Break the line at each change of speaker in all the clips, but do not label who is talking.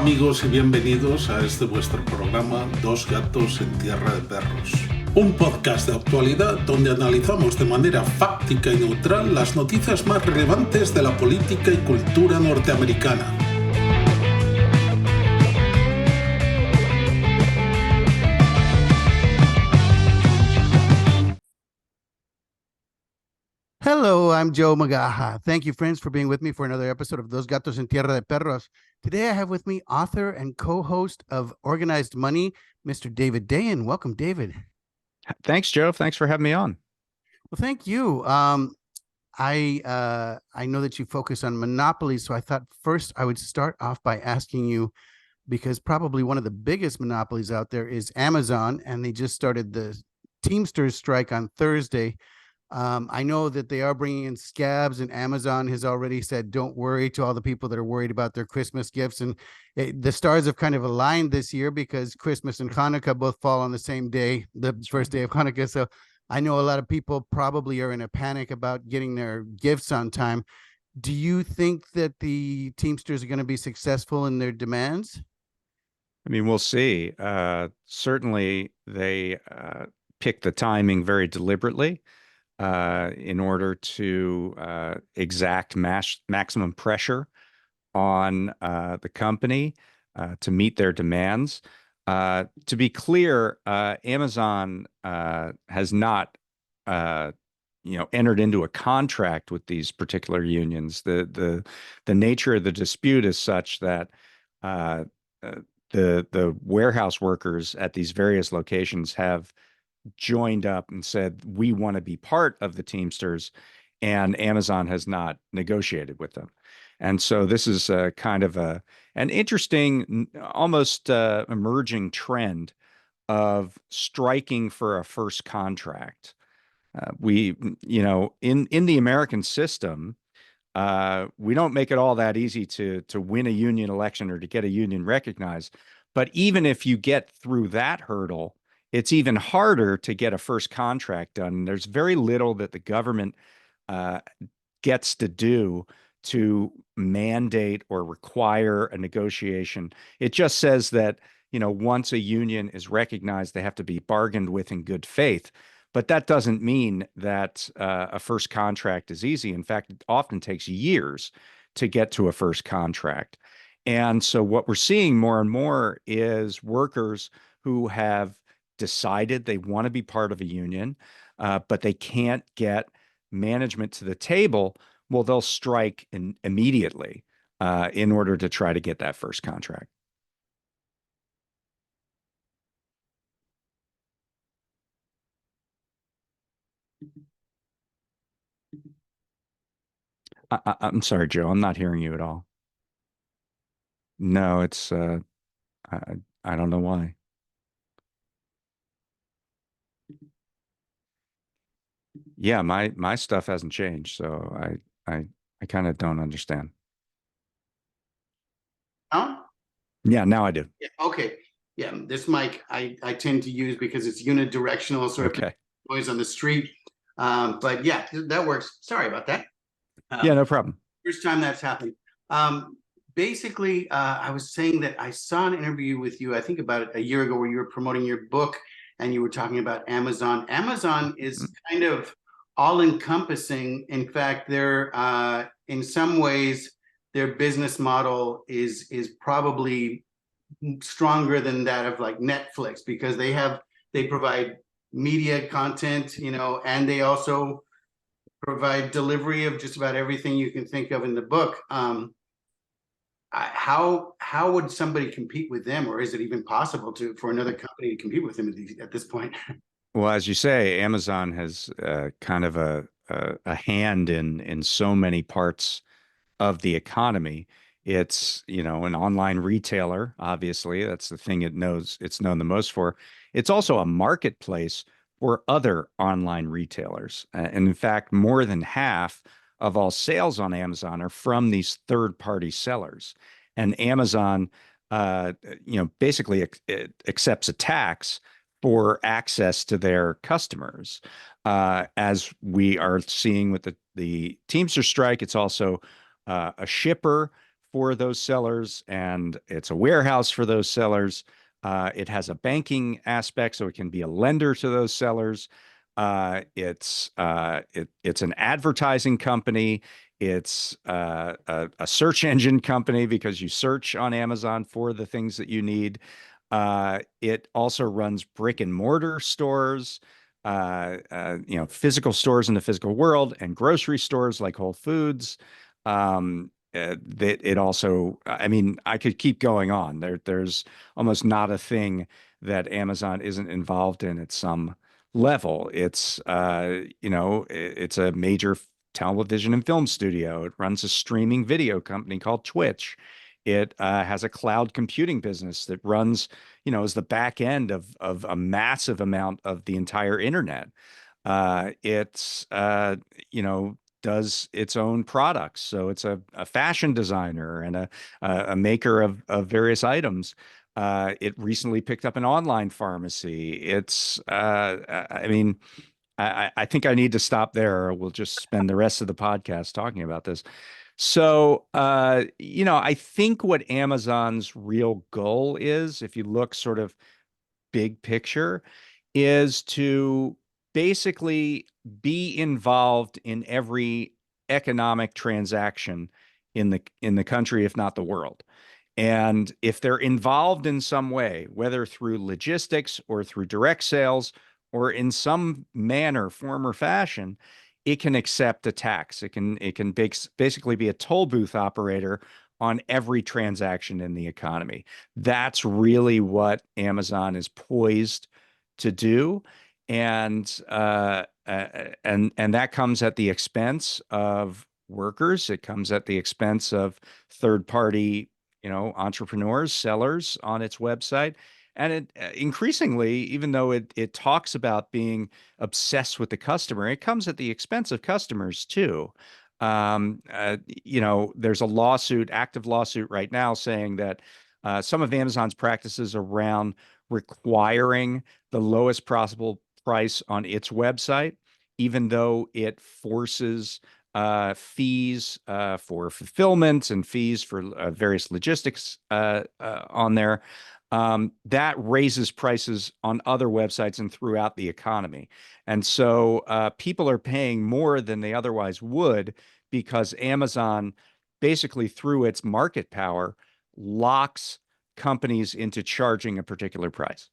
amigos y bienvenidos a este vuestro programa Dos gatos en tierra de perros. Un podcast de actualidad donde analizamos de manera fáctica y neutral las noticias más relevantes de la política y cultura norteamericana.
Hello, I'm Joe Magaja. Thank you, friends, for being with me for another episode of Dos Gatos en Tierra de Perros. Today I have with me author and co-host of Organized Money, Mr. David Dayen. Welcome, David.
Thanks, Joe. Thanks for having me on.
Well, thank you. I know that you focus on monopolies, so I thought first I would start off by asking you, because probably one of the biggest monopolies out there is Amazon, and they just started the Teamsters strike on Thursday. I know that they are bringing in scabs, and Amazon has already said, don't worry, to all the people that are worried about their Christmas gifts. And the stars have kind of aligned this year because Christmas and Hanukkah both fall on the same day, the first day of Hanukkah. So I know a lot of people probably are in a panic about getting their gifts on time. Do you think that the Teamsters are going to be successful in their demands?
I mean, we'll see. Certainly, they picked the timing very deliberately in order to exact maximum pressure on the company to meet their demands. To be clear, Amazon has not, entered into a contract with these particular unions. The nature of the dispute is such that the warehouse workers at these various locations have joined up and said, we want to be part of the Teamsters, and Amazon has not negotiated with them. And so this is kind of an interesting, almost emerging trend of striking for a first contract. In the American system, we don't make it all that easy to win a union election or to get a union recognized. But even if you get through that hurdle, it's even harder to get a first contract done. There's very little that the government gets to do to mandate or require a negotiation. It just says that, once a union is recognized, they have to be bargained with in good faith. But that doesn't mean that a first contract is easy. In fact, it often takes years to get to a first contract. And so what we're seeing more and more is workers who have decided they want to be part of a union, but they can't get management to the table. Well, they'll strike immediately in order to try to get that first contract. I'm sorry, Joe. I'm not hearing you at all. No, it's I don't know why. Yeah, my stuff hasn't changed, so I kind of don't understand.
Now?
Yeah, now I do.
Yeah, okay. Yeah, this mic I tend to use because it's unidirectional, sort of noise on the street. But yeah, that works. Sorry about that.
Yeah, no problem.
First time that's happened. Basically, I was saying that I saw an interview with you, I think about a year ago, where you were promoting your book and you were talking about Amazon. Amazon is kind of all-encompassing. In fact, they're in some ways, their business model is probably stronger than that of like Netflix, because they provide media content, and they also provide delivery of just about everything you can think of in the book. How would somebody compete with them, or is it even possible for another company to compete with them at this point?
Well, as you say, Amazon has kind of a hand in so many parts of the economy. It's, an online retailer, obviously. That's the thing it's known the most for. It's also a marketplace for other online retailers. And in fact, more than half of all sales on Amazon are from these third-party sellers. And Amazon, basically accepts a tax for access to their customers. As we are seeing with the Teamster strike, it's also a shipper for those sellers, and it's a warehouse for those sellers. It has a banking aspect, so it can be a lender to those sellers. It's an advertising company. It's a search engine company because you search on Amazon for the things that you need. It also runs brick and mortar stores, physical stores in the physical world, and grocery stores like Whole Foods. That it also, I mean, I could keep going on. There's almost not a thing that Amazon isn't involved in at some level. It's it's a major television and film studio. It runs a streaming video company called Twitch. It has a cloud computing business that runs, is the back end of a massive amount of the entire internet. It's does its own products. So it's a fashion designer and a maker of various items. It recently picked up an online pharmacy. I mean, I think I need to stop there, or we'll just spend the rest of the podcast talking about this. So, I think what Amazon's real goal is, if you look sort of big picture, is to basically be involved in every economic transaction in the country, if not the world. And if they're involved in some way, whether through logistics or through direct sales or in some manner, form, or fashion, it can accept a tax. It can basically be a toll booth operator on every transaction in the economy. That's really what Amazon is poised to do, and that comes at the expense of workers. It comes at the expense of third-party, entrepreneurs, sellers on its website. And it increasingly, even though it talks about being obsessed with the customer, it comes at the expense of customers too. There's a active lawsuit right now saying that some of Amazon's practices around requiring the lowest possible price on its website, even though it forces fees for fulfillment and fees for various logistics on there. That raises prices on other websites and throughout the economy. And so people are paying more than they otherwise would because Amazon, basically through its market power, locks companies into charging a particular price.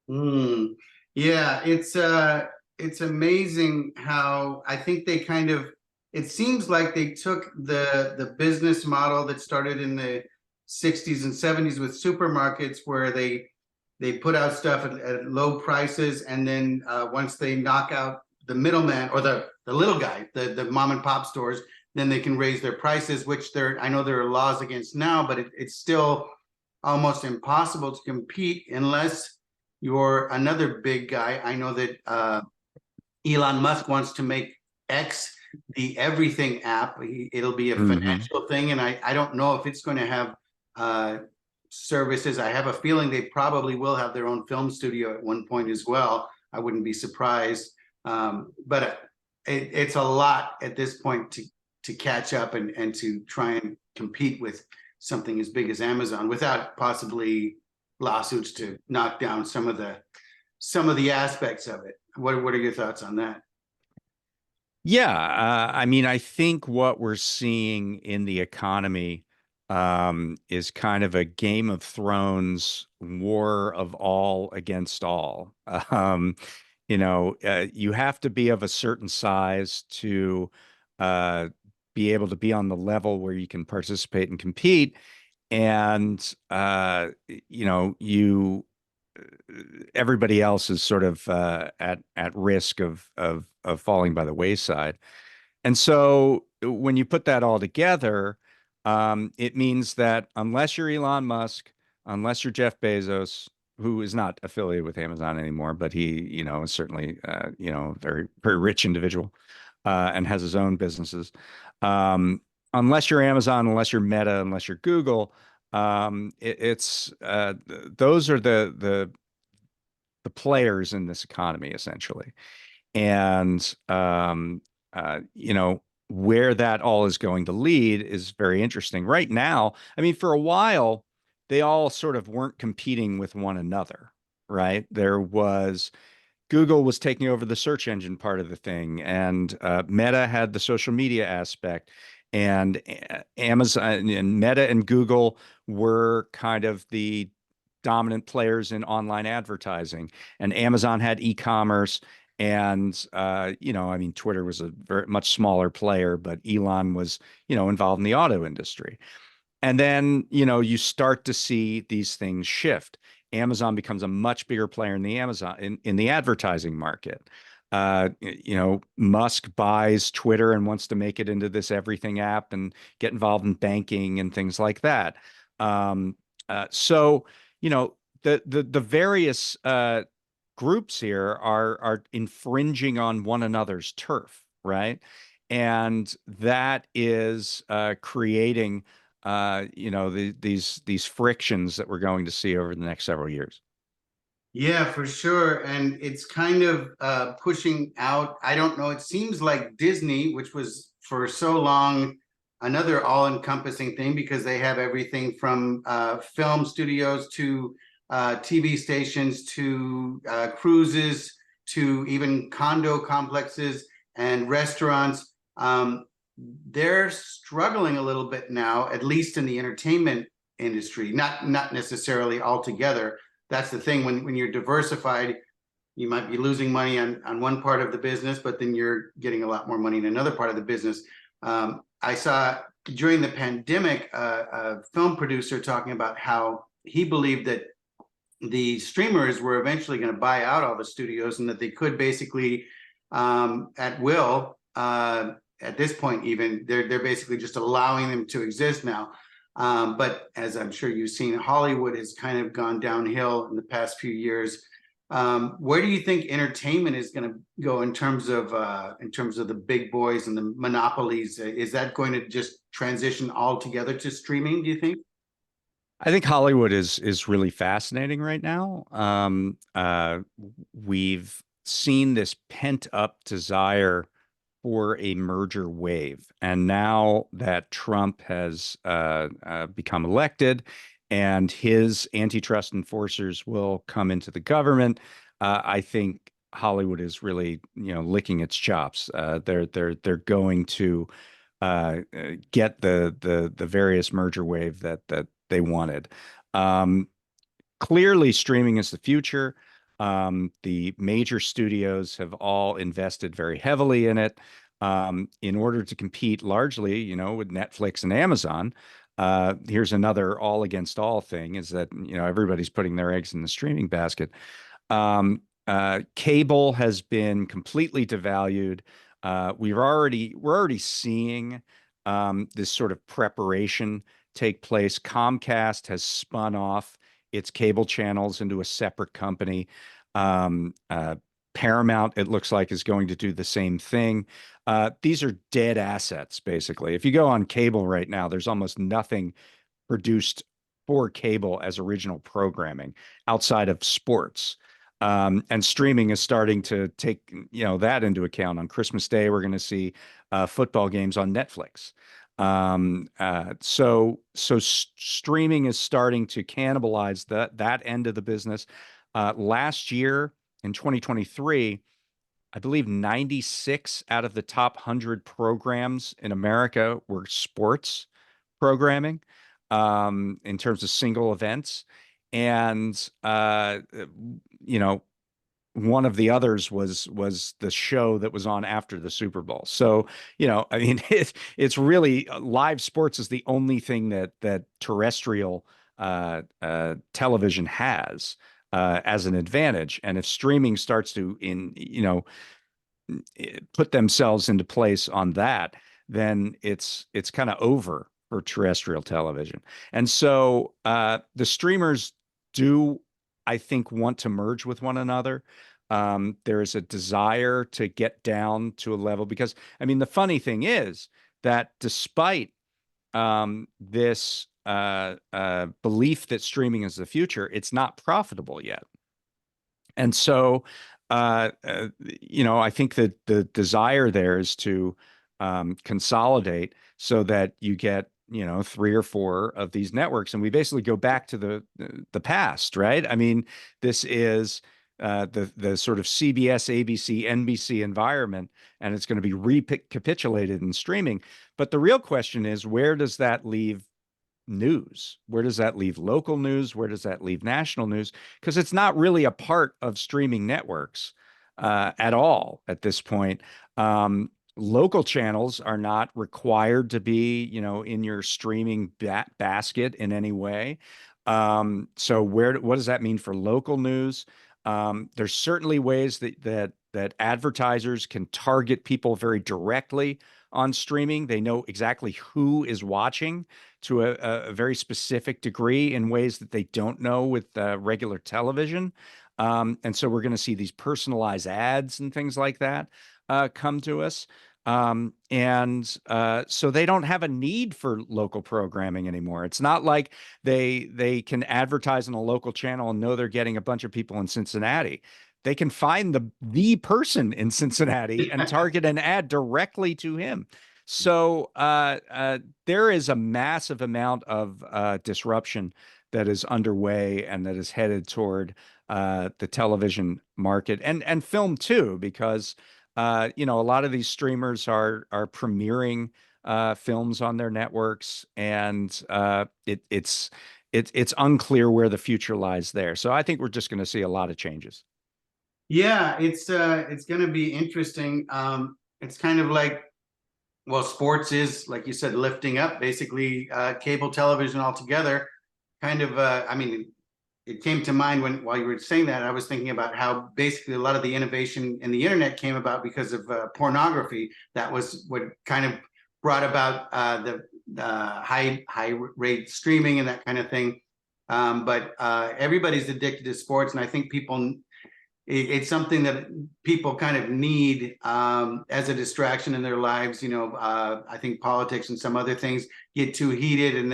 Mm. Yeah, it's amazing how I think they kind of, it seems like they took the business model that started in the 60s and 70s with supermarkets, where they put out stuff at low prices, and then once they knock out the middleman or the little guy, the mom and pop stores, then they can raise their prices, which I know there are laws against now, but it's still almost impossible to compete unless you're another big guy. I know that Elon Musk wants to make X the everything app. It'll be a financial thing, and I don't know if it's going to have services. I have a feeling they probably will have their own film studio at one point as well. I wouldn't be surprised. But it's a lot at this point to catch up and to try and compete with something as big as Amazon without possibly lawsuits to knock down some of the aspects of it. What are your thoughts on that?
Yeah, I mean, I think what we're seeing in the economy is kind of a Game of Thrones war of all against all. You have to be of a certain size to uh, be able to be on the level where you can participate and compete. And everybody else is sort of at risk of falling by the wayside. And so when you put that all together, it means that unless you're Elon Musk, unless you're Jeff Bezos, who is not affiliated with Amazon anymore, but he, is certainly, a very, very rich individual, and has his own businesses. Unless you're Amazon, unless you're Meta, unless you're Google, those are the players in this economy essentially. And where that all is going to lead is very interesting. Right now, I mean, for a while, they all sort of weren't competing with one another, right? There was Google was taking over the search engine part of the thing, and Meta had the social media aspect, and Amazon and Meta and Google were kind of the dominant players in online advertising, and Amazon had e-commerce. And I mean, Twitter was a very much smaller player, but Elon was, involved in the auto industry. And then, you start to see these things shift. Amazon becomes a much bigger player in the in the advertising market. Musk buys Twitter and wants to make it into this everything app and get involved in banking and things like that. So, the various groups here are infringing on one another's turf, right? And that is creating these frictions that we're going to see over the next several years.
Yeah, for sure. And it's kind of pushing out, I don't know, it seems like Disney, which was for so long another all-encompassing thing because they have everything from film studios to TV stations to cruises to even condo complexes and restaurants. They're struggling a little bit now, at least in the entertainment industry, not necessarily altogether. That's the thing, when you're diversified, you might be losing money on one part of the business, but then you're getting a lot more money in another part of the business. I saw during the pandemic a film producer talking about how he believed that the streamers were eventually going to buy out all the studios and that they could basically at will, at this point even, they're basically just allowing them to exist now. But as I'm sure you've seen, Hollywood has kind of gone downhill in the past few years. Where do you think entertainment is going to go in terms of the big boys and the monopolies? Is that going to just transition altogether to streaming, do you think?
I think Hollywood is really fascinating right now. We've seen this pent up desire for a merger wave, and now that Trump has become elected, and his antitrust enforcers will come into the government, I think Hollywood is really, licking its chops. They're going to get the various merger wave that they wanted. Um, Clearly, streaming is the future. The major studios have all invested very heavily in it in order to compete largely, with Netflix and Amazon. Here's another all against all thing is that, everybody's putting their eggs in the streaming basket. Cable has been completely devalued. We're already seeing this sort of preparation take place. Comcast has spun off its cable channels into a separate company. Paramount, it looks like, is going to do the same thing. These are dead assets, basically. If you go on cable right now, there's almost nothing produced for cable as original programming outside of sports. And streaming is starting to take, that into account. On Christmas Day, we're going to see football games on Netflix. So streaming is starting to cannibalize that end of the business. Last year in 2023, I believe 96 out of the top 100 programs in America were sports programming, in terms of single events. And, you know, one of the others was the show that was on after the Super Bowl. So, I mean, it's really live sports is the only thing that terrestrial television has as an advantage. And if streaming starts to put themselves into place on that, then it's kind of over for terrestrial television. And so the streamers do, I think, want to merge with one another. There is a desire to get down to a level because, I mean, the funny thing is that despite this belief that streaming is the future, it's not profitable yet. And so, I think that the desire there is to consolidate so that you get, 3 or 4 of these networks. And we basically go back to the past, right? I mean, this is the sort of CBS, ABC, NBC environment, and it's going to be recapitulated in streaming. But the real question is, where does that leave news? Where does that leave local news? Where does that leave national news? Because it's not really a part of streaming networks at all at this point. Local channels are not required to be, in your streaming basket in any way. So what does that mean for local news? There's certainly ways that advertisers can target people very directly on streaming. They know exactly who is watching to a very specific degree in ways that they don't know with regular television. And so we're going to see these personalized ads and things like that come to us. So they don't have a need for local programming anymore. It's not like they can advertise on a local channel and know they're getting a bunch of people in Cincinnati. They can find the person in Cincinnati and target an ad directly to him. So there is a massive amount of disruption that is underway and that is headed toward the television market and film too, because a lot of these streamers are premiering films on their networks, and it's unclear where the future lies there. So I think we're just going to see a lot of changes.
Yeah, it's going to be interesting. It's kind of like, well, sports is, like you said, lifting up basically cable television altogether. Kind of, I mean, it came to mind while you were saying that. I was thinking about how basically a lot of the innovation in the internet came about because of pornography. That was what kind of brought about the high rate streaming and that kind of thing. But everybody's addicted to sports, and I think it's something that people kind of need as a distraction in their lives. I think politics and some other things get too heated, and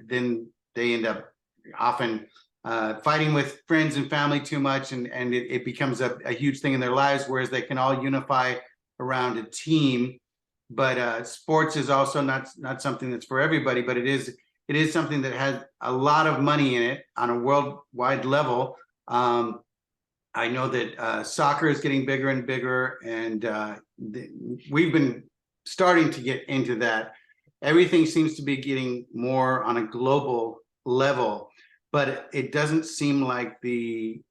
then they end up often fighting with friends and family too much, and it becomes a huge thing in their lives, whereas they can all unify around a team. But sports is also not something that's for everybody, but it is something that has a lot of money in it on a worldwide level. I know that soccer is getting bigger and bigger, and we've been starting to get into that. Everything seems to be getting more on a global level, but it doesn't seem like these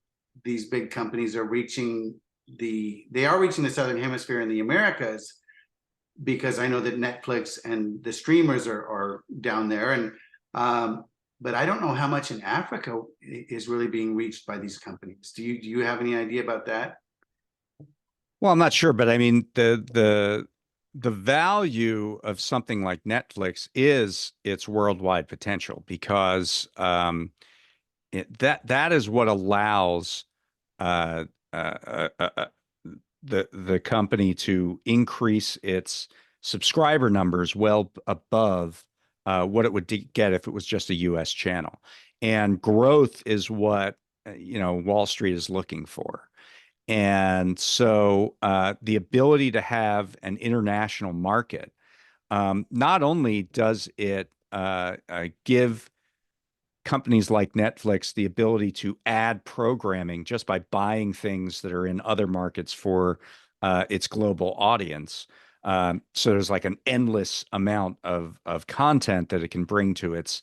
big companies are reaching the Southern Hemisphere and the Americas, because I know that Netflix and the streamers are down there, and but I don't know how much in Africa is really being reached by these companies. Do you have any idea about that?
Well, I'm not sure, but I mean, the value of something like Netflix is its worldwide potential, because that is what allows the company to increase its subscriber numbers well above what it would get if it was just a U.S. channel. And growth is what Wall Street is looking for. And so the ability to have an international market, not only does it give companies like Netflix the ability to add programming just by buying things that are in other markets for its global audience. So there's like an endless amount of content that it can bring to its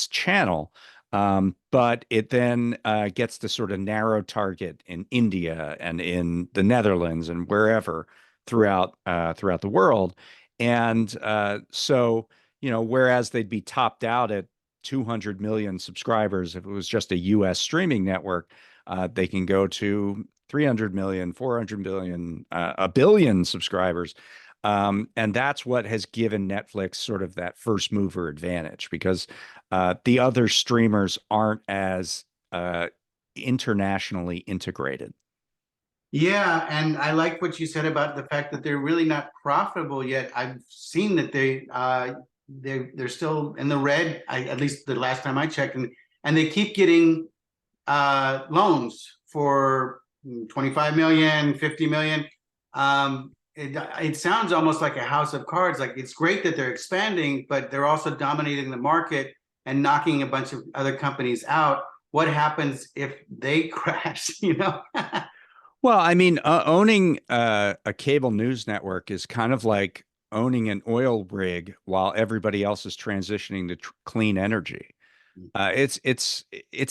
channel. But it then gets to sort of narrow target in India and in the Netherlands and wherever throughout the world. And so, whereas they'd be topped out at 200 million subscribers if it was just a US streaming network, they can go to 300 million, 400 million, a billion subscribers. And that's what has given Netflix sort of that first mover advantage, because the other streamers aren't as internationally integrated.
Yeah, and I like what you said about the fact that they're really not profitable yet. I've seen that they're still in the red, at least the last time I checked, and they keep getting loans for 25 million, 50 million. it sounds almost like a house of cards. Like it's great that they're expanding, but they're also dominating the market and knocking a bunch of other companies out. What happens if they crash?
Well, I mean, owning a cable news network is kind of like owning an oil rig while everybody else is transitioning to clean energy. It's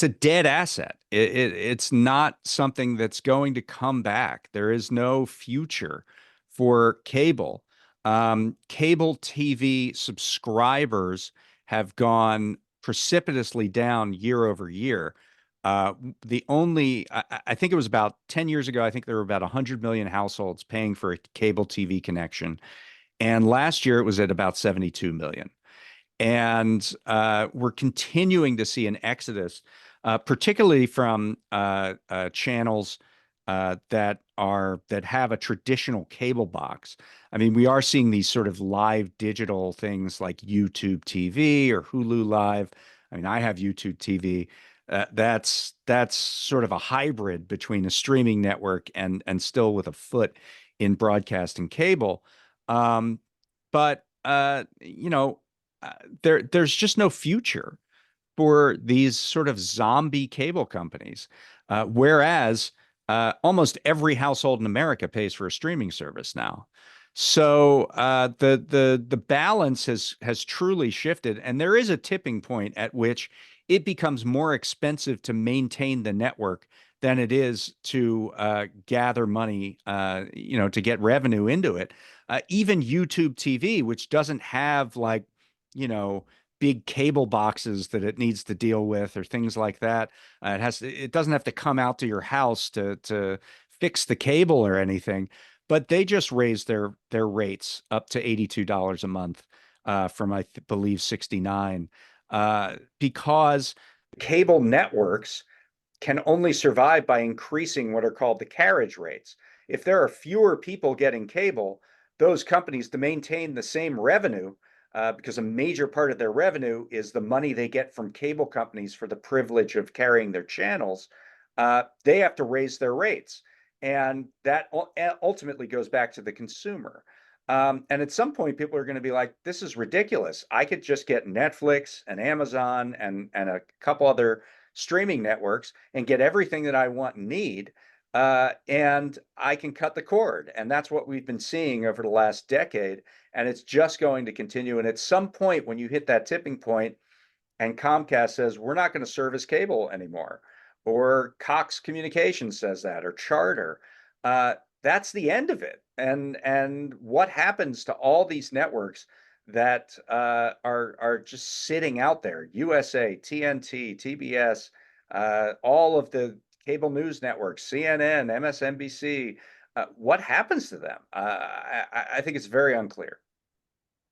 a dead asset. It's not something that's going to come back. There is no future for cable. Cable TV subscribers have gone precipitously down year over year. I think it was about 10 years ago, I think there were about 100 million households paying for a cable TV connection. And last year it was at about 72 million. And we're continuing to see an exodus, particularly from channels that have a traditional cable box. I mean, we are seeing these sort of live digital things like YouTube TV or Hulu Live. I mean, I have YouTube TV. That's sort of a hybrid between a streaming network and still with a foot in broadcasting cable. But there's just no future for these sort of zombie cable companies. Whereas almost every household in America pays for a streaming service now. So the balance has truly shifted, and there is a tipping point at which it becomes more expensive to maintain the network than it is to gather money, to get revenue into it. Even YouTube TV, which doesn't have like, you know, big cable boxes that it needs to deal with or things like that. It doesn't have to come out to your house to fix the cable or anything, but they just raised their rates up to $82 a month from believe 69 because cable networks can only survive by increasing what are called the carriage rates. If there are fewer people getting cable, those companies, to maintain the same revenue, because a major part of their revenue is the money they get from cable companies for the privilege of carrying their channels, they have to raise their rates. And that ultimately goes back to the consumer. And at some point, people are going to be like, this is ridiculous. I could just get Netflix and Amazon and a couple other streaming networks and get everything that I want and need. And I can cut the cord. And that's what we've been seeing over the last decade. And it's just going to continue. And at some point, when you hit that tipping point and Comcast says, we're not going to service cable anymore, or Cox Communications says that, or Charter, that's the end of it. And what happens to all these networks that are just sitting out there? USA, TNT, TBS, all of the cable news networks, CNN, MSNBC. What happens to them? I think it's very unclear.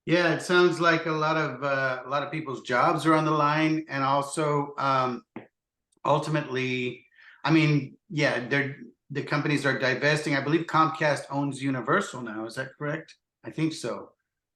Yeah, it sounds like a lot of people's jobs are on the line, and also ultimately, I mean, yeah, the companies are divesting. I believe Comcast owns Universal now. Is that correct? I think so.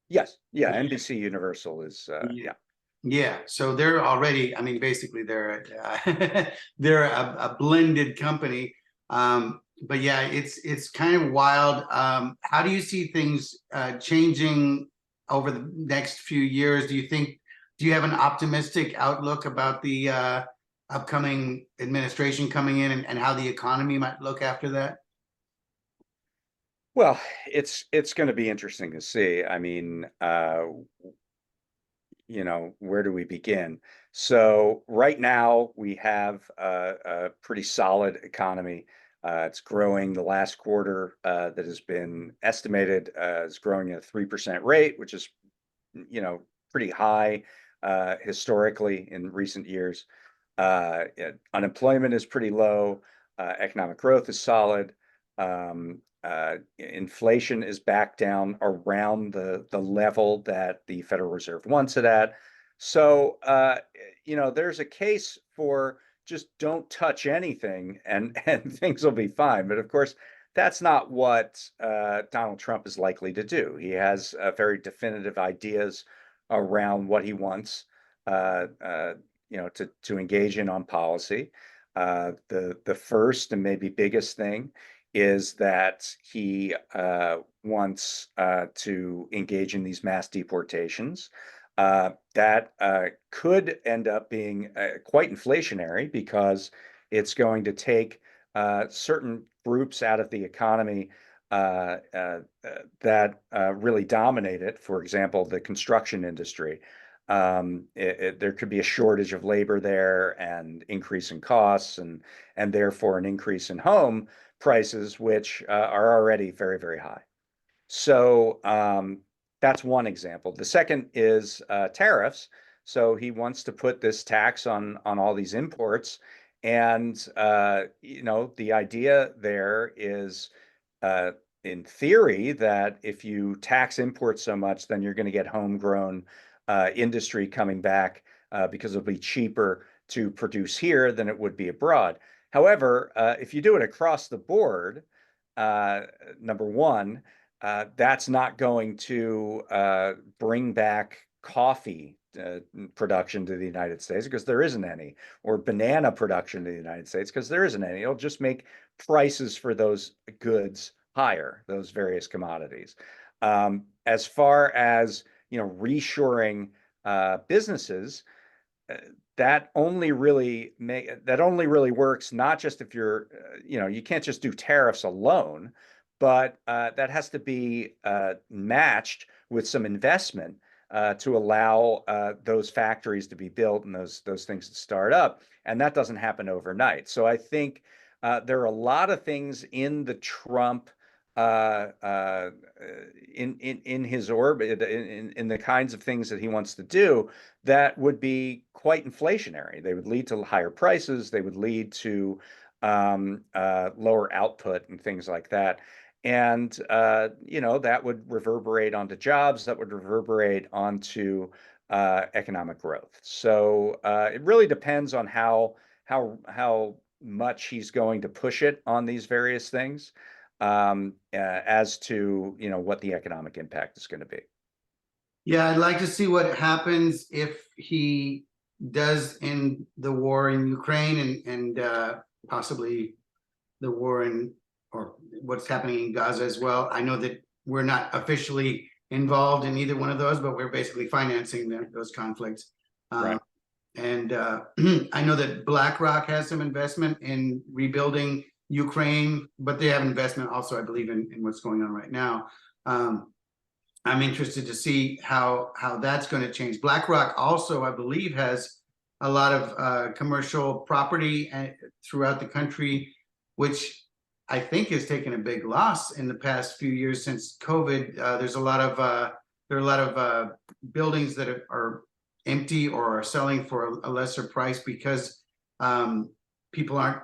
Yes. Yeah. NBC Universal is, yeah.
Yeah, so they're already, I mean, basically they're a blended company. But yeah, it's kind of wild. How do you see things changing over the next few years? Do you have an optimistic outlook about the upcoming administration coming in and how the economy might look after that?
Well, it's going to be interesting to see. I mean, where do we begin? So right now we have a pretty solid economy. It's growing. The last quarter that has been estimated is growing at a 3% rate, which is, pretty high historically in recent years. Unemployment is pretty low. Economic growth is solid. Inflation is back down around the level that the Federal Reserve wants it at. So, there's a case for just don't touch anything and things will be fine. But of course, that's not what Donald Trump is likely to do. He has very definitive ideas around what he wants, to engage in on policy. The first and maybe biggest thing is that he wants to engage in these mass deportations. That could end up being quite inflationary because it's going to take certain groups out of the economy that really dominate it. For example, the construction industry. There could be a shortage of labor there and increase in costs and therefore an increase in home prices, which are already very, very high. So that's one example. The second is tariffs. So he wants to put this tax on all these imports. And, the idea there is, uh, in theory, that if you tax imports so much, then you're going to get homegrown industry coming back because it'll be cheaper to produce here than it would be abroad. However, if you do it across the board, uh, number one, that's not going to bring back coffee production to the United States because there isn't any, or banana production to the United States because there isn't any. It'll just make prices for those goods higher, those various commodities. As far as reshoring businesses, uh, that only really works not just if you're you can't just do tariffs alone, but that has to be matched with some investment to allow those factories to be built and those things to start up, and that doesn't happen overnight. So I think there are a lot of things in the Trump in his orbit, in the kinds of things that he wants to do, that would be quite inflationary. They would lead to higher prices. They would lead to lower output and things like that. And that would reverberate onto jobs. That would reverberate onto economic growth. So it really depends on how much he's going to push it on these various things, as to what the economic impact is going to be.
Yeah, I'd like to see what happens if he does end the war in Ukraine and possibly the war in, or what's happening in Gaza as well. I know that we're not officially involved in either one of those, but we're basically financing those conflicts.
Right.
And I know that BlackRock has some investment in rebuilding Ukraine, but they have investment also, I believe, in what's going on right now. I'm interested to see how that's going to change. BlackRock also, I believe, has a lot of commercial property throughout the country, which I think has taken a big loss in the past few years since COVID. There's a lot of there are a lot of buildings that are empty or are selling for a lesser price because people aren't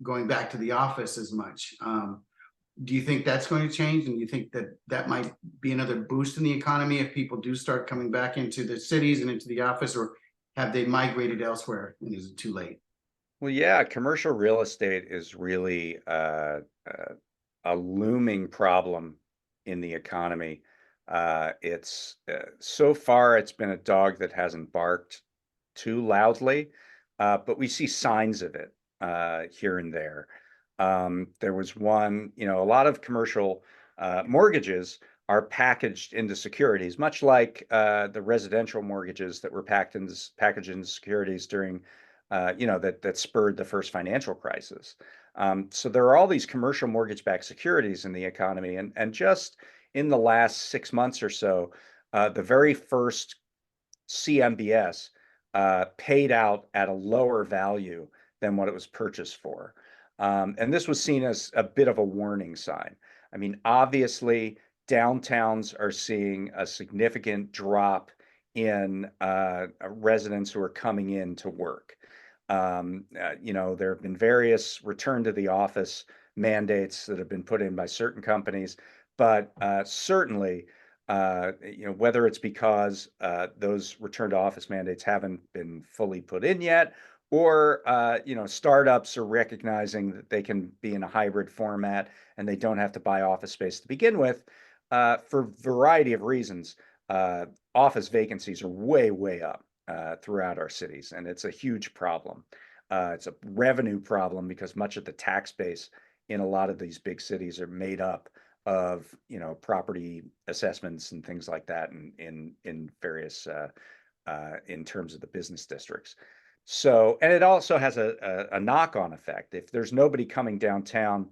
going back to the office as much. Do you think that's going to change? And do you think that that might be another boost in the economy if people do start coming back into the cities and into the office, or have they migrated elsewhere and is it too late?
Well, yeah, commercial real estate is really a looming problem in the economy. It's so far it's been a dog that hasn't barked too loudly, but we see signs of it here and there. There was one, a lot of commercial mortgages are packaged into securities, much like the residential mortgages that were packaged into securities during, that spurred the first financial crisis. So there are all these commercial mortgage-backed securities in the economy, and just in the last 6 months or so, the very first CMBS paid out at a lower value than what it was purchased for. And this was seen as a bit of a warning sign. I mean, obviously, downtowns are seeing a significant drop in residents who are coming in to work. There have been various return to the office mandates that have been put in by certain companies, but certainly, whether it's because those return to office mandates haven't been fully put in yet, or startups are recognizing that they can be in a hybrid format and they don't have to buy office space to begin with, for a variety of reasons. Office vacancies are way, way up throughout our cities, and it's a huge problem. It's a revenue problem because much of the tax base in a lot of these big cities are made up of, property assessments and things like that in various in terms of the business districts. So, and it also has a knock-on effect. If there's nobody coming downtown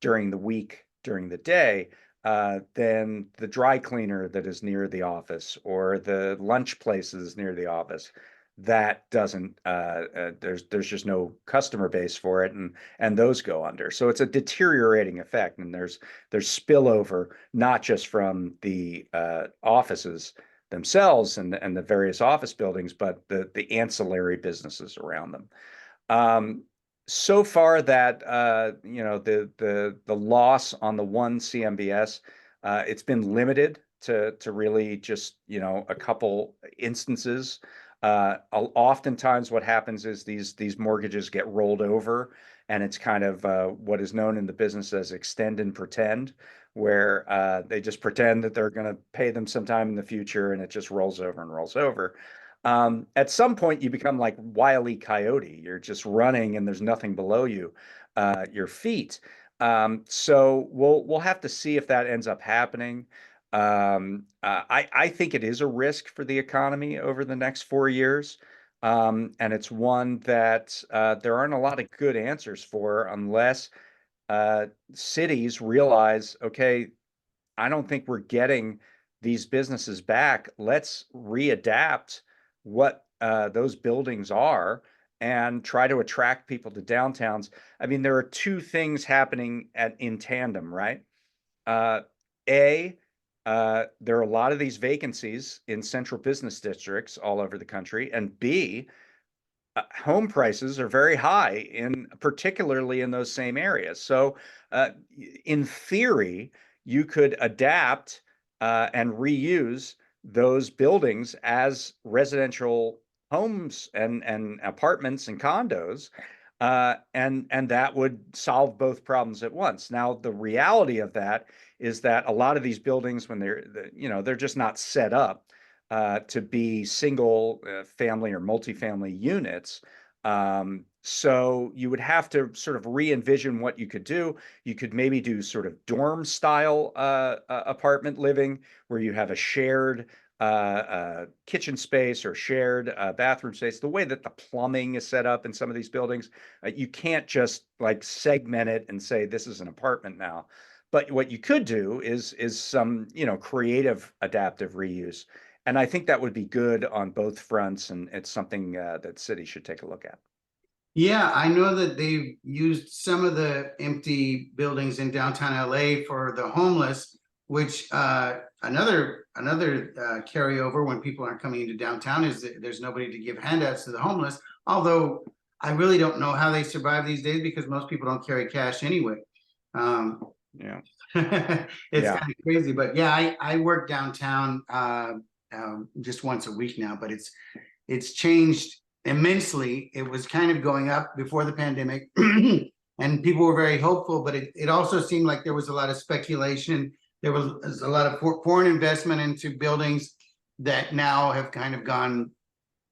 during the week, during the day, then the dry cleaner that is near the office or the lunch places near the office, that doesn't, there's just no customer base for it, and those go under. So it's a deteriorating effect, and there's spillover, not just from the offices themselves and the various office buildings, but the ancillary businesses around them. So far that the loss on the one CMBS, it's been limited to really just a couple instances. Oftentimes what happens is these mortgages get rolled over, and it's kind of what is known in the business as extend and pretend, where they just pretend that they're going to pay them sometime in the future, and it just rolls over and rolls over. At some point, you become like Wile E. Coyote. You're just running, and there's nothing below you, your feet. So we'll have to see if that ends up happening. I think it is a risk for the economy over the next 4 years. And it's one that there aren't a lot of good answers for unless cities realize, okay, I don't think we're getting these businesses back. Let's readapt what those buildings are and try to attract people to downtowns. I mean, there are two things happening in tandem, right? A, there are a lot of these vacancies in central business districts all over the country, and B, home prices are very high particularly in those same areas. So in theory, you could adapt and reuse those buildings as residential homes and apartments and condos. And that would solve both problems at once. Now, the reality of that is that a lot of these buildings, when they're just not set up to be single family or multifamily units. So you would have to sort of re-envision what you could do. You could maybe do sort of dorm style apartment living, where you have a shared kitchen space or shared bathroom space. The way that the plumbing is set up in some of these buildings, you can't just like segment it and say this is an apartment now. But what you could do is some creative adaptive reuse. And I think that would be good on both fronts, and it's something that cities should take a look at.
Yeah, I know that they've used some of the empty buildings in downtown LA for the homeless, which another carryover when people aren't coming into downtown is that there's nobody to give handouts to the homeless. Although I really don't know how they survive these days because most people don't carry cash anyway.
Yeah.
It's
Yeah.
kind of crazy, but yeah, I work downtown just once a week now, but it's changed immensely. It was kind of going up before the pandemic and people were very hopeful, but it also seemed like there was a lot of speculation. There was a lot of foreign investment into buildings that now have kind of gone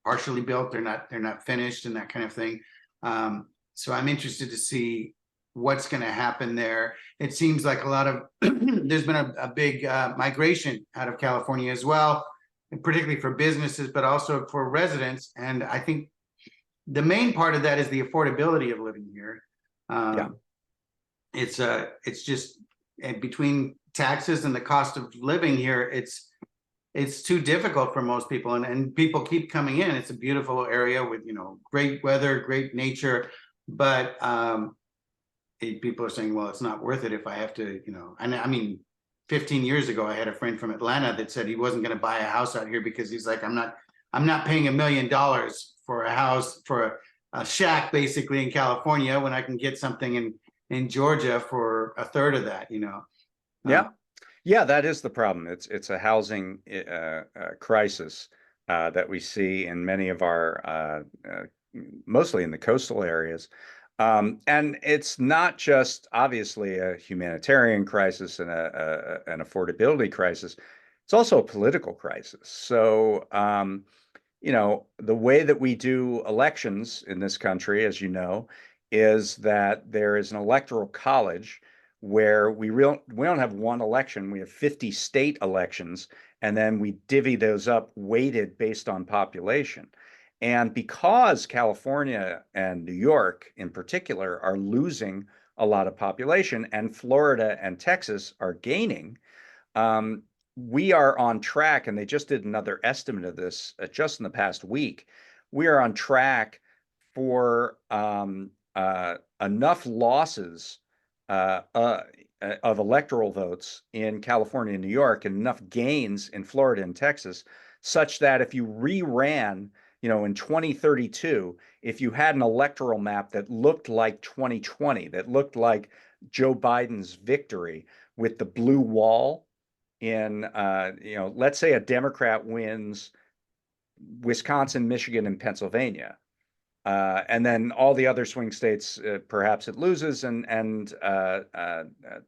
partially built. They're not finished and that kind of thing. So I'm interested to see what's going to happen there. It seems like a lot of there's been a big migration out of California as well, and particularly for businesses, but also for residents. And I think the main part of that is the affordability of living here. It's just between taxes and the cost of living here, it's too difficult for most people, and people keep coming in. It's a beautiful area with great weather, great nature, but people are saying, well, it's not worth it if I have to, and I mean, 15 years ago, I had a friend from Atlanta that said he wasn't going to buy a house out here because he's like, I'm not paying $1 million for a house, for a shack, basically in California, when I can get something in Georgia for a third of that,
Yeah, that is the problem. It's a housing crisis that we see in many of our, mostly in the coastal areas. And it's not just obviously a humanitarian crisis and an affordability crisis. It's also a political crisis. So, the way that we do elections in this country, as you know, is that there is an electoral college where we don't have one election, we have 50 state elections, and then we divvy those up weighted based on population. And because California and New York in particular are losing a lot of population, and Florida and Texas are gaining, we are on track, and they just did another estimate of this just in the past week. We are on track for enough losses of electoral votes in California and New York, and enough gains in Florida and Texas, such that if you re-ran, in 2032, if you had an electoral map that looked like 2020, that looked like Joe Biden's victory with the blue wall in, let's say a Democrat wins Wisconsin, Michigan, and Pennsylvania. And then all the other swing states, perhaps it loses, and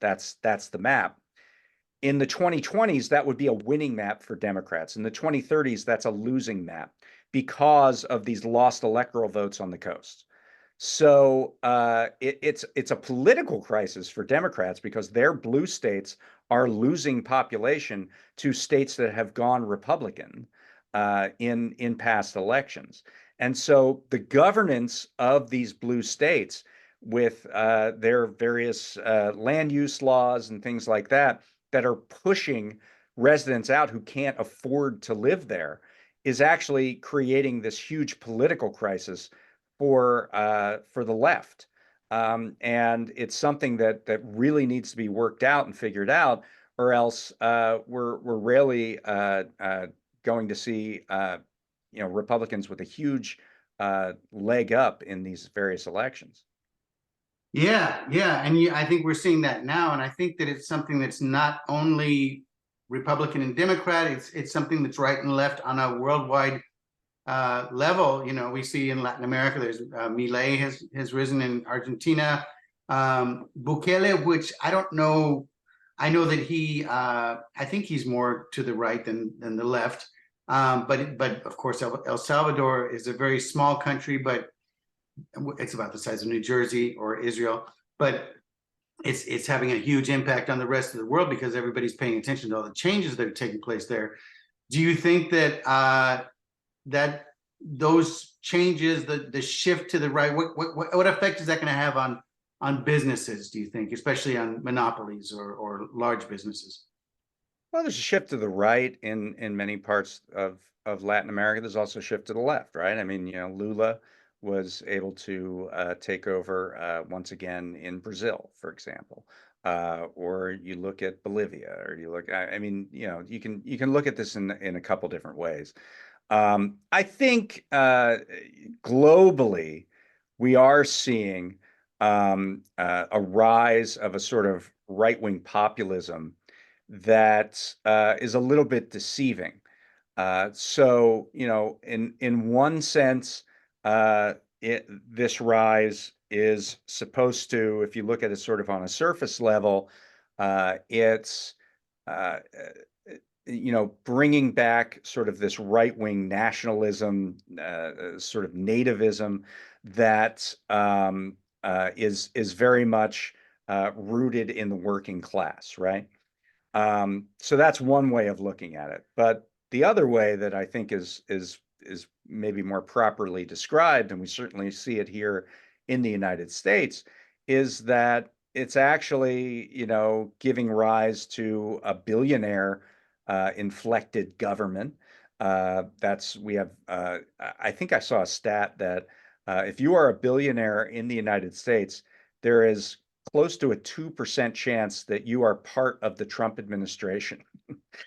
that's the map. In the 2020s, that would be a winning map for Democrats. In the 2030s, that's a losing map because of these lost electoral votes on the coast. So it's a political crisis for Democrats because their blue states are losing population to states that have gone Republican in past elections. And so the governance of these blue states with their various land use laws and things like that are pushing residents out who can't afford to live there is actually creating this huge political crisis for the left. And it's something that really needs to be worked out and figured out, or else we're really going to see Republicans with a huge leg up in these various elections.
Yeah, and I think we're seeing that now, and I think that it's something that's not only Republican and Democrat. It's something that's right and left on a worldwide level. We see in Latin America, there's Milei has risen in Argentina. Bukele, which I don't know. I know that I think he's more to the right than the left. But of course, El Salvador is a very small country, but it's about the size of New Jersey or Israel. But it's having a huge impact on the rest of the world because everybody's paying attention to all the changes that are taking place there. Do you think that that those changes, the shift to the right, what effect is that going to have on businesses, do you think, especially on monopolies or large businesses?
Well, there's a shift to the right in many parts of Latin America. There's also a shift to the left, right? I mean, Lula was able to take over once again in Brazil, for example. Or you look at Bolivia, or you look, I mean, you can look at this in a couple different ways. I think globally, we are seeing a rise of a sort of right-wing populism that is a little bit deceiving. So, in one sense, this rise is supposed to, if you look at it sort of on a surface level, it's bringing back sort of this right-wing nationalism, sort of nativism that is very much rooted in the working class, right? So that's one way of looking at it. But the other way that I think is maybe more properly described, and we certainly see it here in the United States, is that it's actually, giving rise to a billionaire inflected government. I think I saw a stat that if you are a billionaire in the United States, there is close to a 2% chance that you are part of the Trump administration,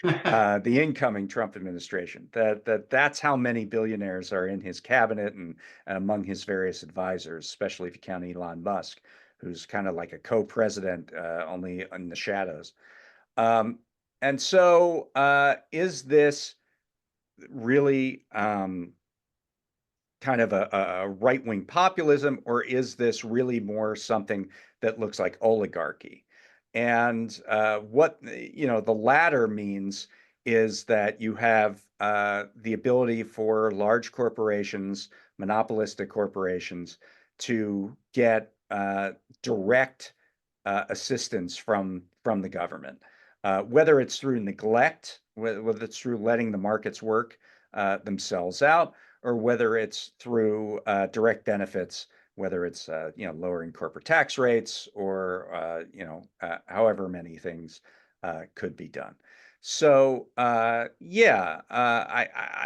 the incoming Trump administration. That's how many billionaires are in his cabinet and among his various advisors, especially if you count Elon Musk, who's kind of like a co-president, only in the shadows. And so is this really kind of a right-wing populism, or is this really more something that looks like oligarchy? And what the latter means is that you have the ability for large corporations, monopolistic corporations, to get direct assistance from the government, whether it's through neglect, whether it's through letting the markets work themselves out, or whether it's through direct benefits, whether it's lowering corporate tax rates or however many things could be done. So I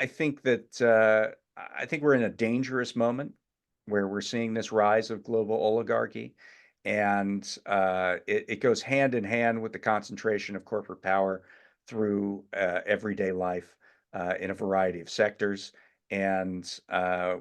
think that I think we're in a dangerous moment where we're seeing this rise of global oligarchy, and it goes hand in hand with the concentration of corporate power through everyday life in a variety of sectors. And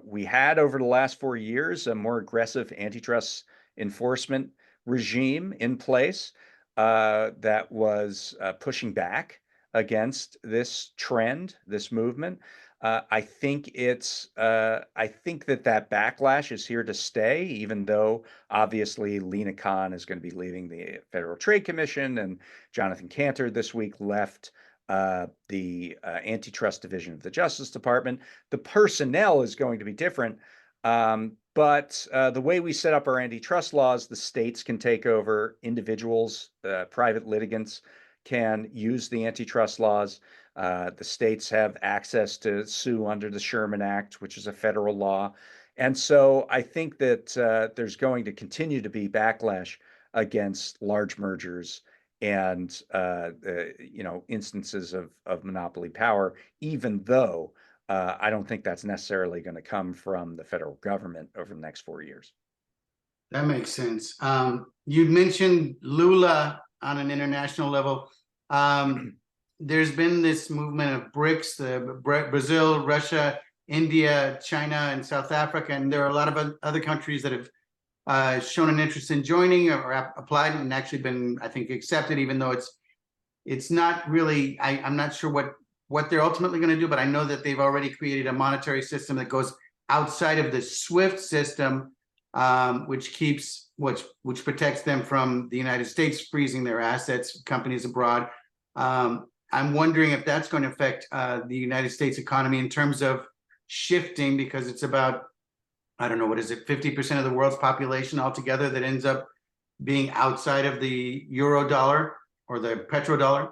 we had over the last 4 years a more aggressive antitrust enforcement regime in place that was pushing back against this trend, this movement. I think I think that backlash is here to stay, even though obviously Lena Khan is going to be leaving the Federal Trade Commission, and Jonathan Cantor this week left the antitrust division of the Justice Department. The personnel is going to be different, but the way we set up our antitrust laws, the states can take over, individuals, private litigants can use the antitrust laws. The states have access to sue under the Sherman Act, which is a federal law. And so I think that there's going to continue to be backlash against large mergers and instances of monopoly power, even though I don't think that's necessarily going to come from the federal government over the next 4 years.
That makes sense. You mentioned Lula on an international level. There's been this movement of BRICS, Brazil, Russia, India, China, and South Africa, and there are a lot of other countries that have shown an interest in joining or applied and actually been, I think, accepted, even though it's not really, I'm not sure what they're ultimately going to do, but I know that they've already created a monetary system that goes outside of the SWIFT system, which protects them from the United States freezing their assets, companies abroad. I'm wondering if that's going to affect the United States economy in terms of shifting, because it's about, I don't know, what is it, 50% of the world's population altogether that ends up being outside of the euro dollar or the petrodollar?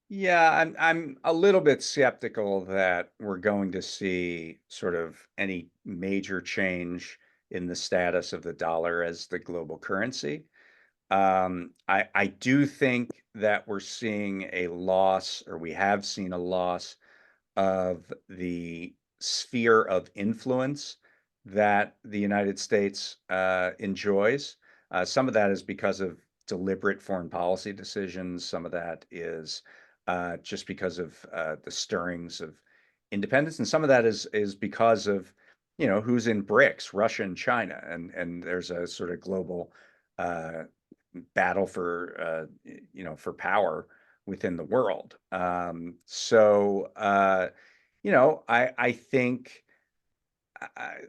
Yeah, I'm a little bit skeptical that we're going to see sort of any major change in the status of the dollar as the global currency. I do think that we're seeing a loss, or we have seen a loss of the sphere of influence that the United States enjoys. Some of that is because of deliberate foreign policy decisions. Some of that is just because of the stirrings of independence, and some of that is because of who's in BRICS, Russia and China, and there's a sort of global battle for for power within the world. I think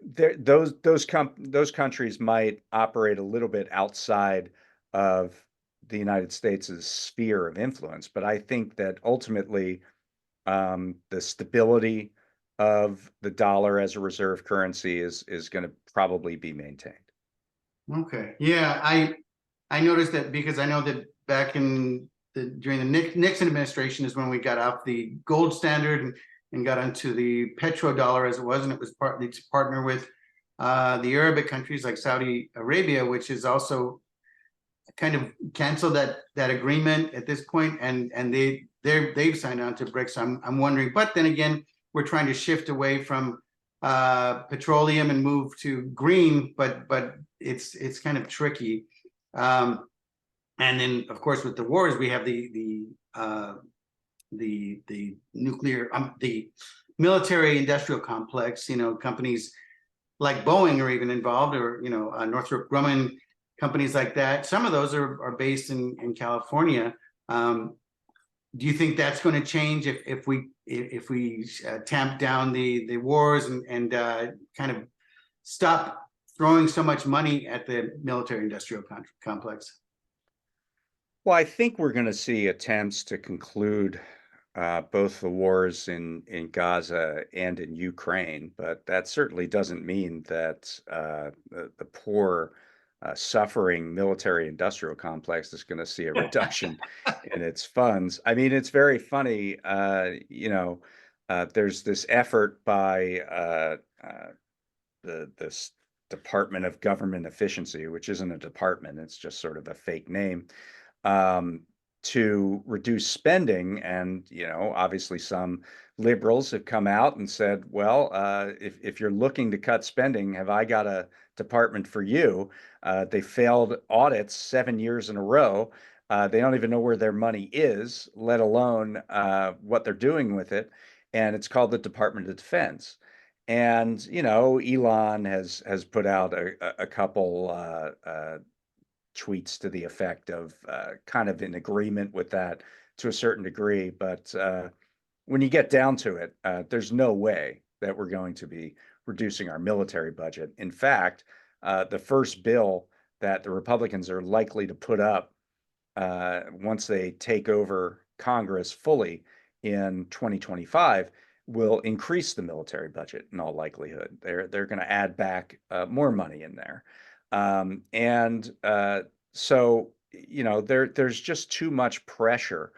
those countries might operate a little bit outside of the United States' sphere of influence, but I think that ultimately the stability of the dollar as a reserve currency is going to probably be maintained.
Okay. Yeah, I noticed that because I know that back in during the Nixon administration is when we got off the gold standard and got onto the petrodollar as it was, and it was partly to partner with the Arabic countries like Saudi Arabia, which is also kind of canceled that agreement at this point, and they've signed on to BRICS. I'm wondering, but then again, we're trying to shift away from petroleum and move to green, but it's kind of tricky. And then, of course, with the wars, we have the nuclear, the military industrial complex. Companies like Boeing are even involved, or Northrop Grumman, companies like that. Some of those are based in California. Do you think that's going to change if we tamp down the wars and kind of stop throwing so much money at the military industrial complex?
Well, I think we're going to see attempts to conclude both the wars in Gaza and in Ukraine, but that certainly doesn't mean that the poor suffering military industrial complex is going to see a reduction in its funds. I mean, it's very funny. There's this effort by this Department of Government Efficiency, which isn't a department, it's just sort of a fake name, um, to reduce spending. And, obviously some liberals have come out and said, well, if you're looking to cut spending, have I got a department for you? They failed audits 7 years in a row. They don't even know where their money is, let alone what they're doing with it. And it's called the Department of Defense. And Elon has put out a couple tweets to the effect of kind of in agreement with that to a certain degree. But when you get down to it, there's no way that we're going to be reducing our military budget. In fact, the first bill that the Republicans are likely to put up once they take over Congress fully in 2025 will increase the military budget in all likelihood. They're going to add back more money in there, so there's just too much pressure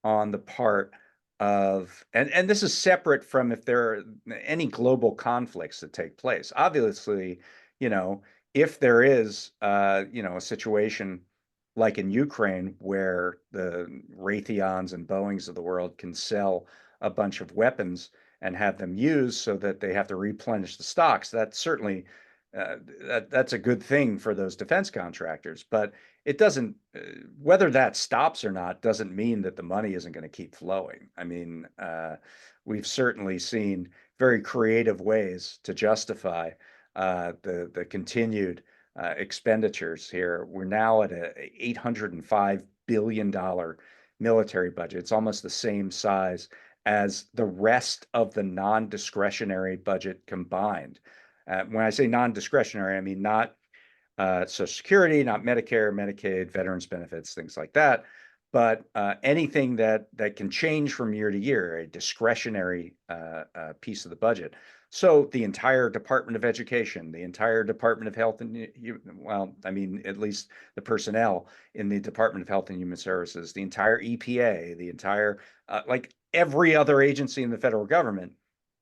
on the part of, and this is separate from if there are any global conflicts that take place. Obviously, if there is a situation like in Ukraine, where the Raytheons and Boeings of the world can sell a bunch of weapons and have them used so that they have to replenish the stocks, that's certainly that's a good thing for those defense contractors. But it doesn't, whether that stops or not, doesn't mean that the money isn't going to keep flowing. I mean, we've certainly seen very creative ways to justify the continued expenditures here. We're now at a $805 billion military budget. It's almost the same size as the rest of the non-discretionary budget combined. When I say non-discretionary, I mean not Social Security, not Medicare, Medicaid, veterans benefits, things like that, but anything that can change from year to year, a discretionary piece of the budget. So the entire Department of Education, the entire Department of Health and at least the personnel in the Department of Health and Human Services, the entire EPA, the entire like every other agency in the federal government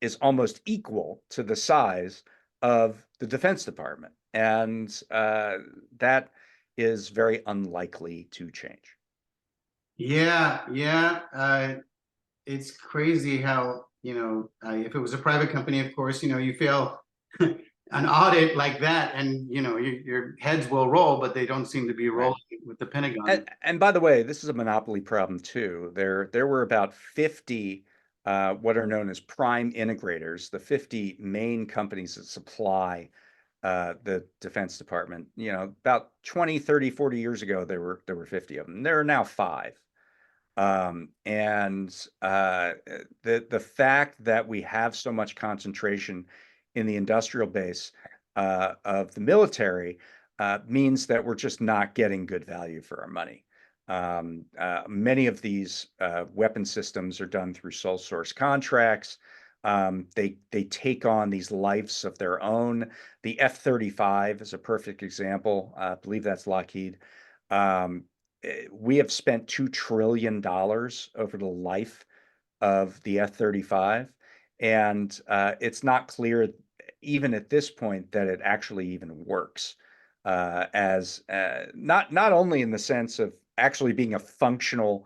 is almost equal to the size of the Defense Department. And that is very unlikely to change.
Yeah. It's crazy how, if it was a private company, of course, you fail an audit like that and, your heads will roll, but they don't seem to be rolling with the Pentagon.
And by the way, this is a monopoly problem too. There were about 50 what are known as prime integrators, the 50 main companies that supply the Defense Department. About 20, 30, 40 years ago, there were 50 of them. There are now 5. The fact that we have so much concentration in the industrial base of the military means that we're just not getting good value for our money. Many of these weapon systems are done through sole source contracts. They take on these lives of their own. The F-35 is a perfect example. I believe that's Lockheed. We have spent $2 trillion over the life of the F-35, and it's not clear, even at this point, that it actually even works as not only in the sense of actually being a functional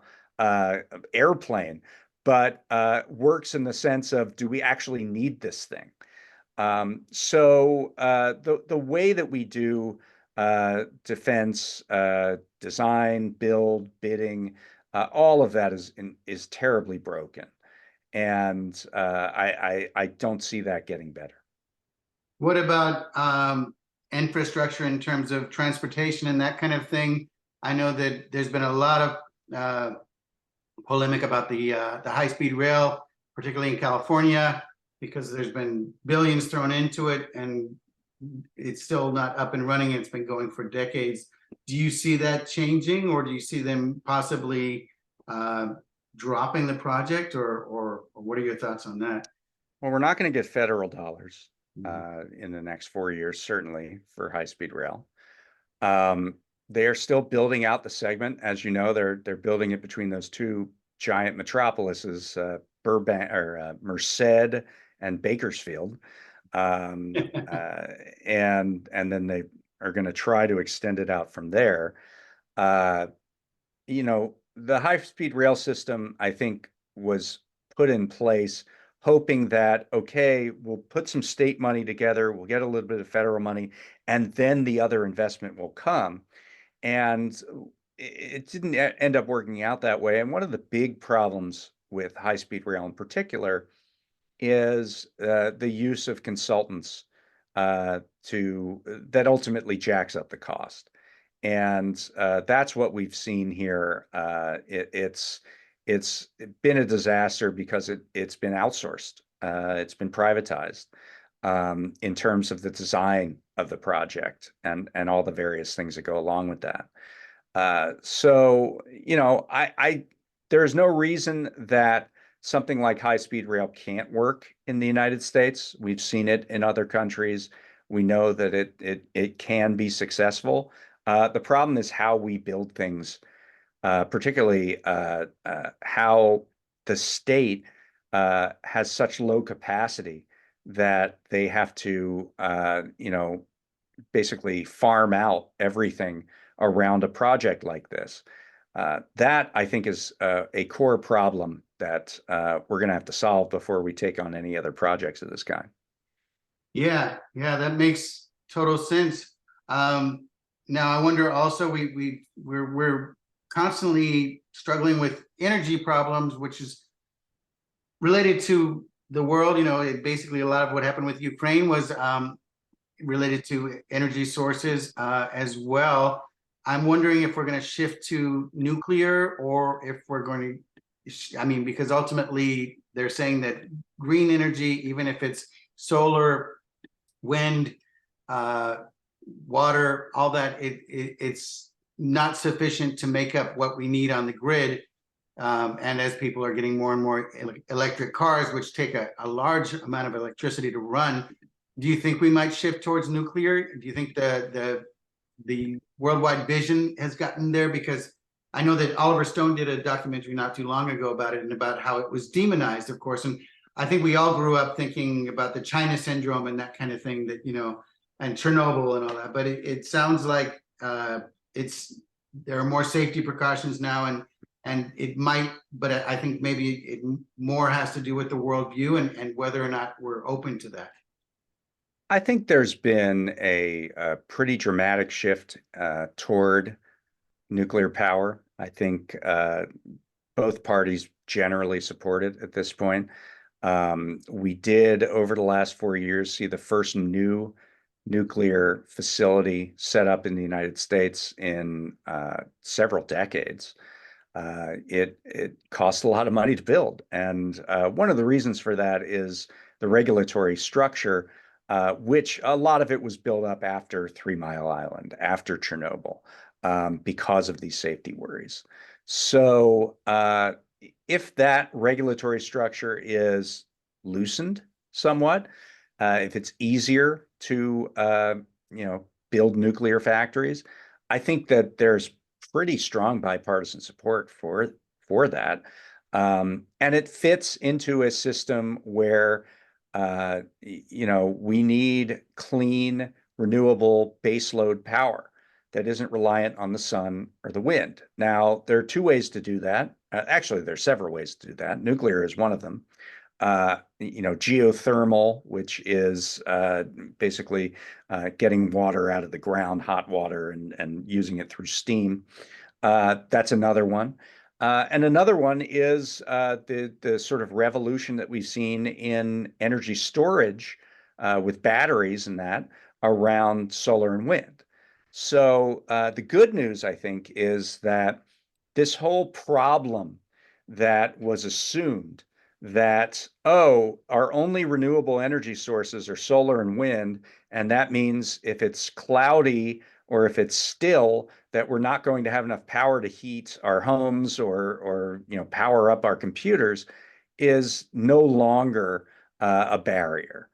airplane, but works in the sense of, do we actually need this thing? So the way that we do defense design, build, bidding, all of that is terribly broken, and I don't see that getting better.
What about infrastructure in terms of transportation and that kind of thing? I know that there's been a lot of polemic about the high-speed rail, particularly in California, because there's been billions thrown into it and it's still not up and running. It's been going for decades. Do you see that changing, or do you see them possibly dropping the project, or what are your thoughts on that?
Well, we're not going to get federal dollars in the next 4 years, certainly, for high-speed rail. They are still building out the segment. As you know, they're building it between those two giant metropolises, Burbank or Merced and Bakersfield. And then they are going to try to extend it out from there. Uh, the high-speed rail system, I think, was put in place hoping that, okay, we'll put some state money together, we'll get a little bit of federal money, and then the other investment will come. And it didn't end up working out that way. And one of the big problems with high-speed rail in particular is the use of consultants that ultimately jacks up the cost. And that's what we've seen here. It's been a disaster because it's been outsourced. It's been privatized in terms of the design of the project and all the various things that go along with that. So, there is no reason that something like high-speed rail can't work in the United States. We've seen it in other countries. We know that it can be successful. The problem is how we build things, particularly how the state has such low capacity that they have to, basically farm out everything around a project like this. That, I think, is a core problem that we're going to have to solve before we take on any other projects of this kind.
Yeah, that makes total sense. Now I wonder also, we're constantly struggling with energy problems, which is related to the world. Basically a lot of what happened with Ukraine was related to energy sources as well. I'm wondering if we're going to shift to nuclear, or if we're going to, because ultimately they're saying that green energy, even if it's solar, wind, water, all that, it's not sufficient to make up what we need on the grid. And as people are getting more and more electric cars, which take a large amount of electricity to run, do you think we might shift towards nuclear? Do you think the worldwide vision has gotten there? Because I know that Oliver Stone did a documentary not too long ago about it, and about how it was demonized, of course. And I think we all grew up thinking about the China syndrome and that kind of thing, that, and Chernobyl and all that. But it sounds like there are more safety precautions now, and it might, but I think maybe it more has to do with the worldview and whether or not we're open to that.
I think there's been a pretty dramatic shift toward nuclear power. I think both parties generally support it at this point. We did, over the last 4 years, see the first new nuclear facility set up in the United States in several decades. It costs a lot of money to build. And one of the reasons for that is the regulatory structure, which a lot of it was built up after 3 Mile Island, after Chernobyl, because of these safety worries. So if that regulatory structure is loosened somewhat, if it's easier to build nuclear factories, I think that there's pretty strong bipartisan support for that. And it fits into a system where we need clean, renewable baseload power that isn't reliant on the sun or the wind. Now, there are two ways to do that. Actually, there are several ways to do that. Nuclear is one of them. Geothermal, which is basically getting water out of the ground, hot water, and using it through steam. That's another one. And another one is the sort of revolution that we've seen in energy storage with batteries and that around solar and wind. So the good news, I think, is that this whole problem that was assumed that, our only renewable energy sources are solar and wind, and that means if it's cloudy or if it's still, that we're not going to have enough power to heat our homes or power up our computers, is no longer a barrier.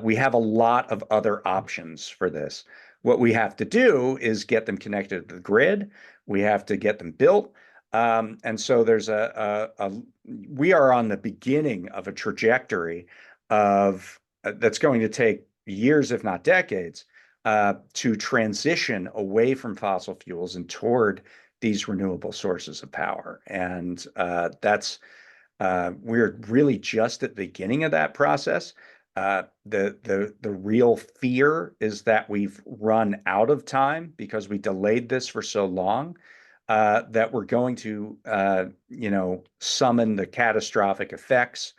We have a lot of other options for this. What we have to do is get them connected to the grid. We have to get them built. And so there's we are on the beginning of a trajectory of that's going to take years, if not decades, to transition away from fossil fuels and toward these renewable sources of power. And we're really just at the beginning of that process. The real fear is that we've run out of time because we delayed this for so long, that we're going to, summon the catastrophic effects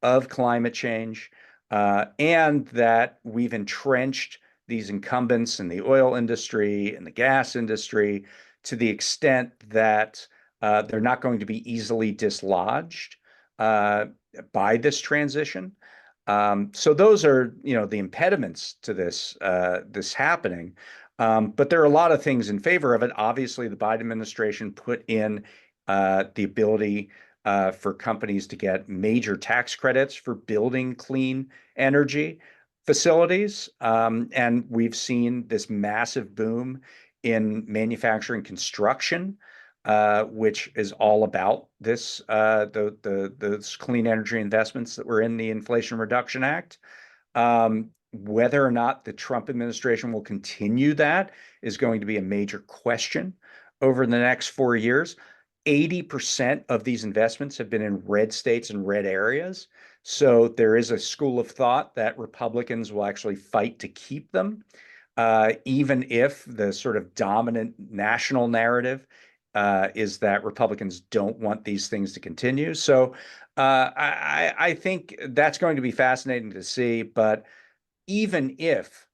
of climate change, and that we've entrenched these incumbents in the oil industry and the gas industry to the extent that they're not going to be easily dislodged by this transition. So those are, the impediments to this happening. But there are a lot of things in favor of it. Obviously, the Biden administration put in the ability for companies to get major tax credits for building clean energy facilities. And we've seen this massive boom in manufacturing construction, which is all about this the clean energy investments that were in the Inflation Reduction Act. Whether or not the Trump administration will continue that is going to be a major question over the next 4 years. 80% of these investments have been in red states and red areas. So there is a school of thought that Republicans will actually fight to keep them, even if the sort of dominant national narrative is that Republicans don't want these things to continue. So I think that's going to be fascinating to see. But even if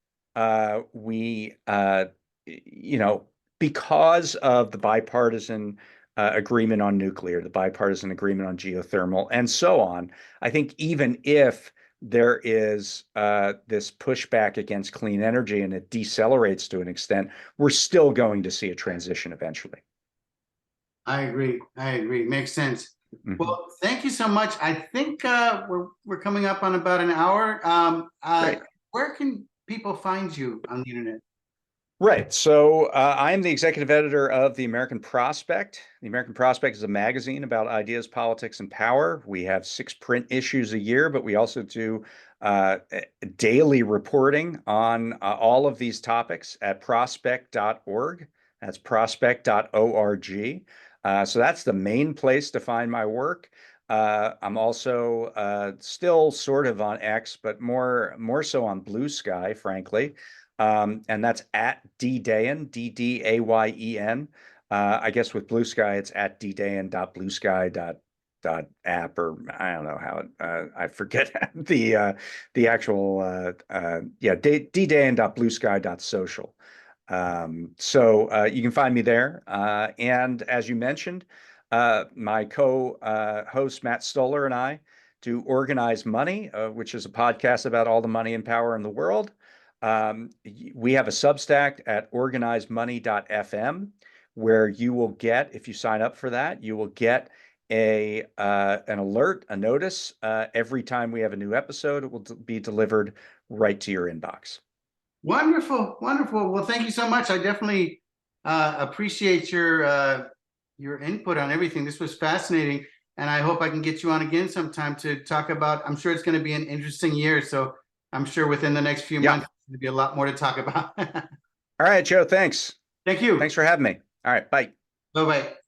because of the bipartisan agreement on nuclear, the bipartisan agreement on geothermal, and so on, I think even if there is this pushback against clean energy and it decelerates to an extent, we're still going to see a transition eventually.
I agree. Makes sense.
Mm-hmm.
Well, thank you so much. I think we're coming up on about an hour.
Great.
Where can people find you on the internet?
Right. So I'm the executive editor of The American Prospect. The American Prospect is a magazine about ideas, politics, and power. We have 6 print issues a year, but we also do daily reporting on all of these topics at prospect.org. That's prospect.org. So that's the main place to find my work. I'm also still sort of on X, but more so on Blue Sky, frankly. And that's at ddayen, DDAYEN. I guess with Blue Sky, it's at ddayen.bluesky.app, or I don't know how I forget the actual ddayen.bluesky.social. So you can find me there. And as you mentioned, my co-host Matt Stoller and I do Organize Money, which is a podcast about all the money and power in the world. We have a Substack at organizemoney.fm, where you will get, if you sign up for that, you will get an alert, a notice every time we have a new episode. It will be delivered right to your inbox.
Wonderful. Well, thank you so much. I definitely appreciate your input on everything. This was fascinating, and I hope I can get you on again sometime to talk about. I'm sure it's going to be an interesting year, so I'm sure within the next few months there'll be a lot more to talk about.
All right, Joe. Thanks.
Thank you.
Thanks for having me. All right. Bye.
Bye-bye.